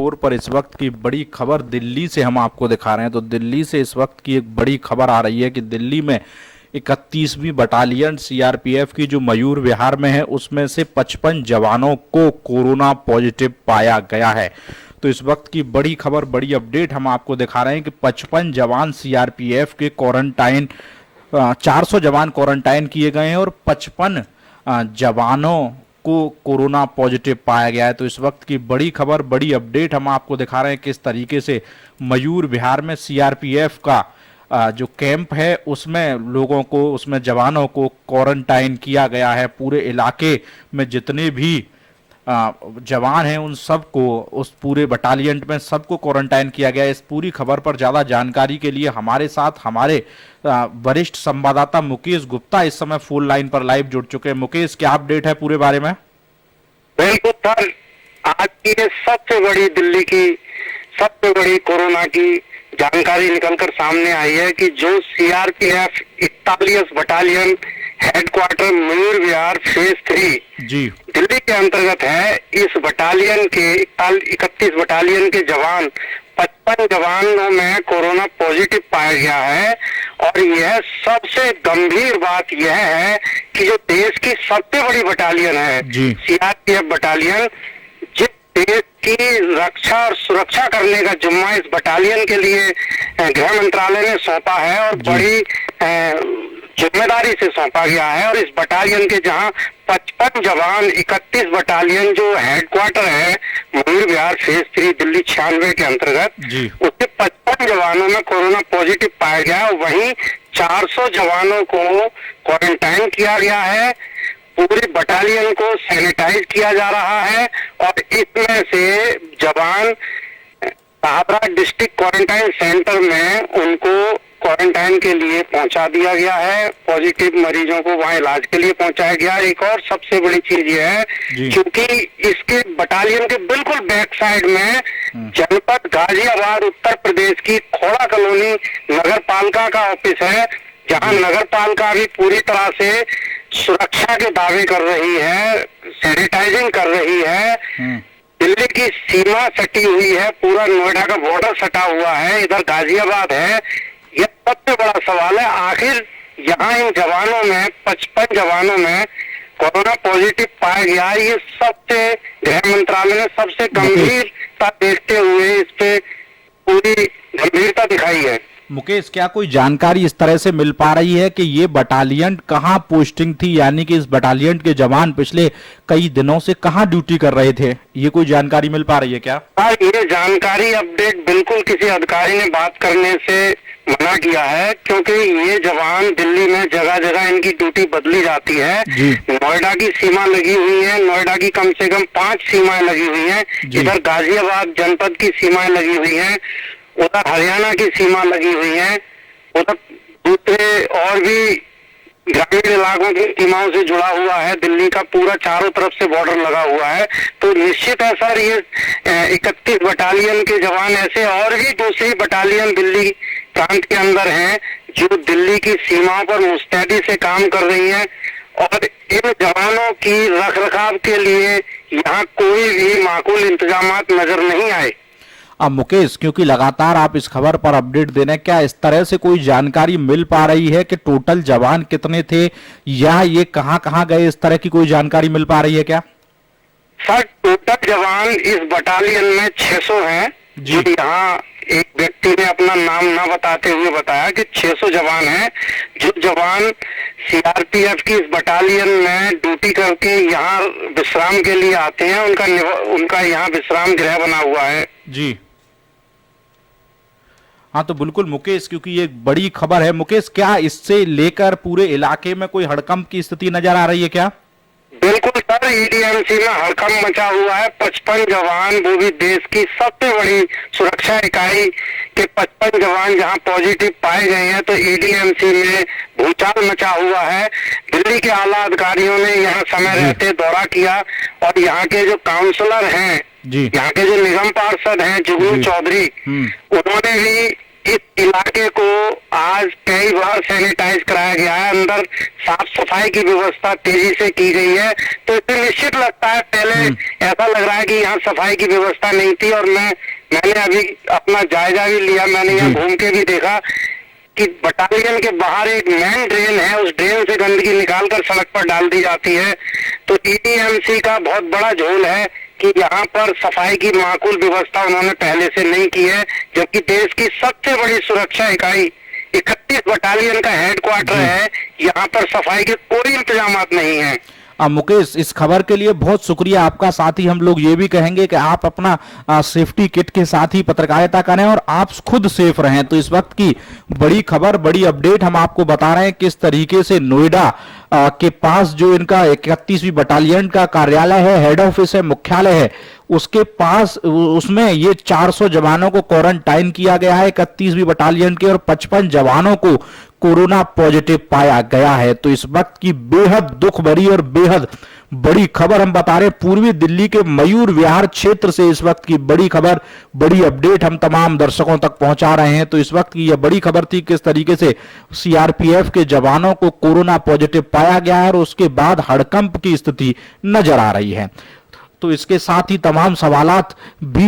Floor पर इस वक्त की बड़ी खबर दिल्ली से हम आपको दिखा रहे हैं। तो दिल्ली से इस वक्त की एक बड़ी खबर आ रही है कि दिल्ली में 31वीं बटालियन सीआरपीएफ की जो मयूर विहार में है उसमें से 55 जवानों को कोरोना पॉजिटिव पाया गया है। तो इस वक्त की बड़ी खबर, बड़ी अपडेट हम आपको दिखा रहे हैं कि 55 जवान सीआरपीएफ के क्वारंटाइन, 400 जवान क्वारंटाइन किए गए हैं और 55 जवानों को कोरोना पॉजिटिव पाया गया है। तो इस वक्त की बड़ी खबर, बड़ी अपडेट हम आपको दिखा रहे हैं किस तरीके से मयूर विहार में सीआरपीएफ का जो कैंप है उसमें लोगों को, उसमें जवानों को क्वारंटाइन किया गया है। पूरे इलाके में जितने भी जवान हैं उन सबको, उस पूरे बटालियन में सबको क्वारंटाइन किया गया है। इस पूरी खबर पर ज़्यादा जानकारी के लिए हमारे साथ हमारे वरिष्ठ संवाददाता मुकेश गुप्ता इस समय फोन लाइन पर लाइव जुड़ चुके हैं। मुकेश, क्या अपडेट है पूरे बारे में? बिल्कुल सर, आज की सबसे बड़ी, दिल्ली की सबसे बड़ी कोरोना की जानकारी निकलकर सामने आई है कि जो CRPF 41 battalion headquarter Mayur Vihar phase 3 जी दिल्ली के अंतर्गत है, इस बटालियन के 31 बटालियन के जवान 55 जवानों में कोरोना पॉजिटिव पाया गया है। और यह सबसे गंभीर बात यह है कि जो देश की सबसे बड़ी बटालियन है सीआरपीएफ बटालियन, जिस देश की रक्षा और सुरक्षा करने का जिम्मा इस बटालियन के लिए गृह मंत्रालय ने सौंपा है और बड़ी जिम्मेदारी से सौंपा गया है। और इस बटालियन के जहां 55 जवान, 31 बटालियन जो हेडक्वार्टर है मयूर विहार फेज 3 दिल्ली 96 के अंतर्गत, उससे 55 जवानों में कोरोना पॉजिटिव पाया गया। वहीं 400 जवानों को क्वारंटाइन किया गया है। पूरी बटालियन को सैनिटाइज किया जा रहा है और इसमें से जवान शाहपुरा डिस्ट्रिक्ट क्वारंटाइन सेंटर में उनको क्वारंटाइन के लिए पहुंचा दिया गया है। पॉजिटिव मरीजों को वहां इलाज के लिए पहुंचाया गया। एक और सबसे बड़ी चीज ये है, क्योंकि इसके बटालियन के बिल्कुल बैक साइड में जनपद गाजियाबाद उत्तर प्रदेश की खोड़ा कॉलोनी नगर पालिका का ऑफिस है, जहां नगर पालिका भी पूरी तरह से सुरक्षा के दावे कर रही है, सैनिटाइजिंग कर रही है। दिल्ली की सीमा सटी हुई है, पूरा नोएडा का बॉर्डर सटा हुआ है, इधर गाजियाबाद है। यह सबसे बड़ा सवाल है, आखिर यहाँ इन जवानों में 55 जवानों में कोरोना पॉजिटिव पाया गया। ये सबसे गृह मंत्रालय ने सबसे गंभीरता देखते हुए इस पे पूरी गंभीरता दिखाई है। मुकेश, क्या कोई जानकारी इस तरह से मिल पा रही है कि ये बटालियन कहाँ पोस्टिंग थी, यानी कि इस बटालियन के जवान पिछले कई दिनों से कहाँ ड्यूटी कर रहे थे? ये कोई जानकारी मिल पा रही है क्या? ये जानकारी अपडेट बिल्कुल किसी अधिकारी ने बात करने से मना किया है, क्योंकि ये जवान दिल्ली में जगह जगह इनकी ड्यूटी बदली जाती है। नोएडा की सीमा लगी हुई है, नोएडा की कम से कम 5 सीमाएं लगी हुई हैं। इधर गाजियाबाद जनपद की सीमाएं लगी हुई हैं, उधर हरियाणा की सीमा लगी हुई है, उधर दूसरे और भी ग्रामीण इलाकों की सीमाओं से जुड़ा हुआ है। दिल्ली का पूरा चारों तरफ से बॉर्डर लगा हुआ है। तो निश्चित है सर, ये 31 बटालियन के जवान ऐसे और भी दूसरी बटालियन दिल्ली प्रांत के अंदर हैं जो दिल्ली की सीमाओं पर मुस्तैदी से काम कर रही हैं और इन जवानों की रखरखाव के लिए यहाँ कोई भी माकूल इंतजामात नजर नहीं आए। अब मुकेश, क्योंकि लगातार आप इस खबर पर अपडेट दे रहे हैं, क्या इस तरह से कोई जानकारी मिल पा रही है कि टोटल जवान कितने थे या ये कहां गए? इस तरह की कोई जानकारी मिल पा रही है क्या? सर, टोटल जवान इस बटालियन में 600 हैं। जो यहाँ एक व्यक्ति ने अपना नाम ना बताते हुए बताया कि 600 जवान हैं। जो जवान सीआरपीएफ की इस बटालियन में ड्यूटी करके यहाँ विश्राम के लिए आते हैं, उनका यहाँ विश्राम गृह बना हुआ है। जी हाँ, तो बिल्कुल मुकेश, क्योंकि ये एक बड़ी खबर है। मुकेश, क्या इससे लेकर पूरे इलाके में कोई हड़कंप की स्थिति नजर आ रही है क्या? बिल्कुल सर, ईडीएमसी में हड़कंप मचा हुआ है। 55 जवान, वो भी देश की सबसे बड़ी सुरक्षा इकाई के 55 जवान जहां पॉजिटिव पाए गए हैं, तो ईडीएमसी में भूचाल मचा हुआ है। दिल्ली के आला अधिकारियों ने यहाँ समय रहते दौरा किया और यहाँ के जो काउंसलर हैं, यहाँ के जो निगम पार्षद हैं जुगनू चौधरी, उन्होंने भी इस इलाके को आज कई बार सैनिटाइज कराया गया है, अंदर साफ सफाई की व्यवस्था तेजी से की गई है। तो इसे निश्चित लगता है, पहले ऐसा लग रहा है कि यहाँ सफाई की व्यवस्था नहीं थी, और मैंने अभी अपना जायजा भी लिया, मैंने यहाँ घूम के भी देखा कि बटालियन के बाहर एक मेन ड्रेन है, उस ड्रेन से गंदगी निकालकर सड़क पर डाल दी जाती है। तो टीटीएमसी का बहुत बड़ा झोल है कि यहाँ पर सफाई की माकूल व्यवस्था उन्होंने पहले से नहीं की है, जबकि देश की सबसे बड़ी सुरक्षा इकाई 31 बटालियन का हेडक्वार्टर है, यहाँ पर सफाई के कोई इंतजाम नहीं है। मुकेश, इस खबर के लिए बहुत शुक्रिया आपका। साथ ही हम लोग ये भी कहेंगे कि आप अपना सेफ्टी किट के साथ ही पत्रकारिता करें और आप खुद सेफ रहें। तो इस वक्त की बड़ी खबर, बड़ी अपडेट हम आपको बता रहे हैं किस तरीके से नोएडा के पास जो इनका 31वीं बटालियन का कार्यालय है, हेड ऑफिस है, मुख्यालय है, उसके पास उसमें ये 400 जवानों को क्वारंटाइन किया गया है 31वीं बटालियन के, और 55 जवानों को कोरोना पॉजिटिव पाया गया है। तो इस वक्त की बेहद दुख भरी और बेहद बड़ी खबर हम बता रहे हैं पूर्वी दिल्ली के मयूर विहार क्षेत्र से। इस वक्त की बड़ी खबर, बड़ी अपडेट हम तमाम दर्शकों तक पहुंचा रहे हैं। तो इस वक्त की यह बड़ी खबर थी किस तरीके से सीआरपीएफ के जवानों को कोरोना पॉजिटिव पाया गया है और उसके बाद हड़कंप की स्थिति नजर आ रही है। तो इसके साथ ही तमाम सवालात भी